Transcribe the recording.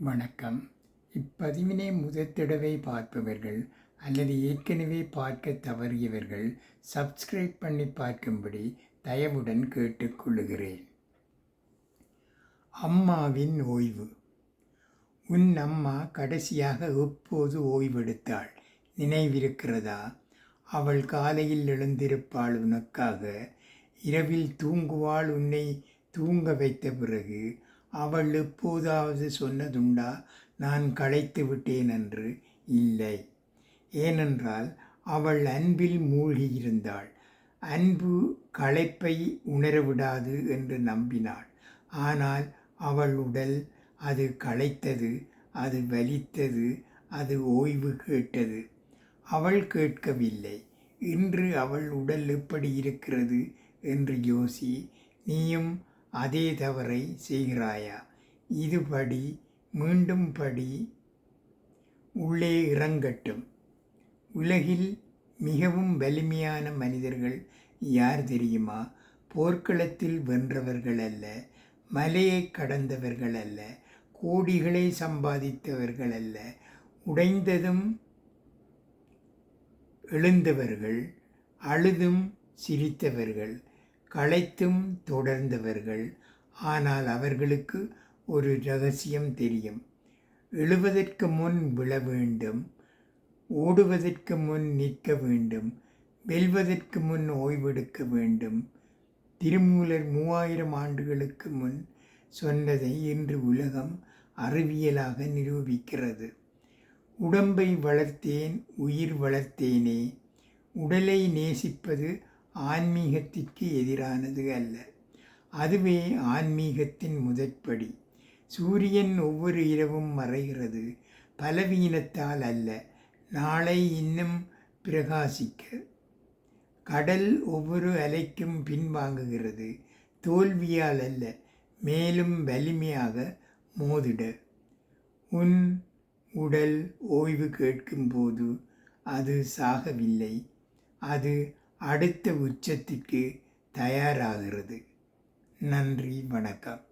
வணக்கம். இப்பதிவினை முதற் தடவை பார்ப்பவர்கள் அல்லது ஏற்கனவே பார்க்க தவறியவர்கள் சப்ஸ்கிரைப் பண்ணி பார்க்கும்படி தயவுடன் கேட்டுக்கொள்கிறேன். அம்மாவின் ஓய்வு. உன் அம்மா கடைசியாக எப்போது ஓய்வெடுத்தாள் நினைவிருக்கிறதா? அவள் காலையில் எழுந்திருப்பாள் உனக்காக. இரவில் தூங்குவாள் உன்னை தூங்க வைத்த பிறகு. அவள் எப்போதாவது சொன்னதுண்டா, நான் களைத்து விட்டேன் என்று? இல்லை. ஏனென்றால் அவள் அன்பில் மூழ்கியிருந்தாள். அன்பு களைப்பை உணரவிடாது என்று நம்பினாள். ஆனால் அவள் உடல் அது களைத்தது, அது வலித்தது, அது ஓய்வு கேட்டது. அவள் கேட்கவில்லை. இன்று அவள் உடல் எப்படி இருக்கிறது என்று யோசி. நீயும் அதே தவறை செய்கிறாயா? இது படி, மீண்டும் படி, உள்ளே இறங்கட்டும். உலகில் மிகவும் வலிமையான மனிதர்கள் யார் தெரியுமா? போர்க்களத்தில் வென்றவர்கள் அல்ல, மலையை கடந்தவர்கள் அல்ல, கோடிகளை சம்பாதித்தவர்கள் அல்ல, உடைந்ததும் எழுந்தவர்கள், அழுதும் சிரித்தவர்கள், களைத்தும் தொடர்ந்தவர்கள். ஆனால் அவர்களுக்கு ஒரு இரகசியம் தெரியும். எழுவதற்கு முன் விழ வேண்டும், ஓடுவதற்கு முன் நிற்க வேண்டும், வெல்வதற்கு முன் ஓய்வெடுக்க வேண்டும். திருமூலர் 3000 ஆண்டுகளுக்கு முன் சொன்னதை இன்று உலகம் அறிவியலாக நிரூபிக்கிறது. உடம்பை வளர்த்தேன், உயிர் வளர்த்தேனே. உடலை நேசிப்பது ஆன்மீகத்திற்கு எதிரானது அல்ல. அதுவே ஆன்மீகத்தின் முதற்படி. சூரியன் ஒவ்வொரு இரவும் மறைகிறது, பலவீனத்தால் அல்ல, நாளை இன்னும் பிரகாசிக்க. கடல் ஒவ்வொரு அலைக்கும் பின்வாங்குகிறது, தோல்வியால் அல்ல, மேலும் வலிமையாக மோதிட. உன் உடல் ஓய்வு கேட்கும்போது அது சாகவில்லை, அது அடுத்த உச்சத்திற்கு தயாராகிறது. நன்றி, வணக்கம்.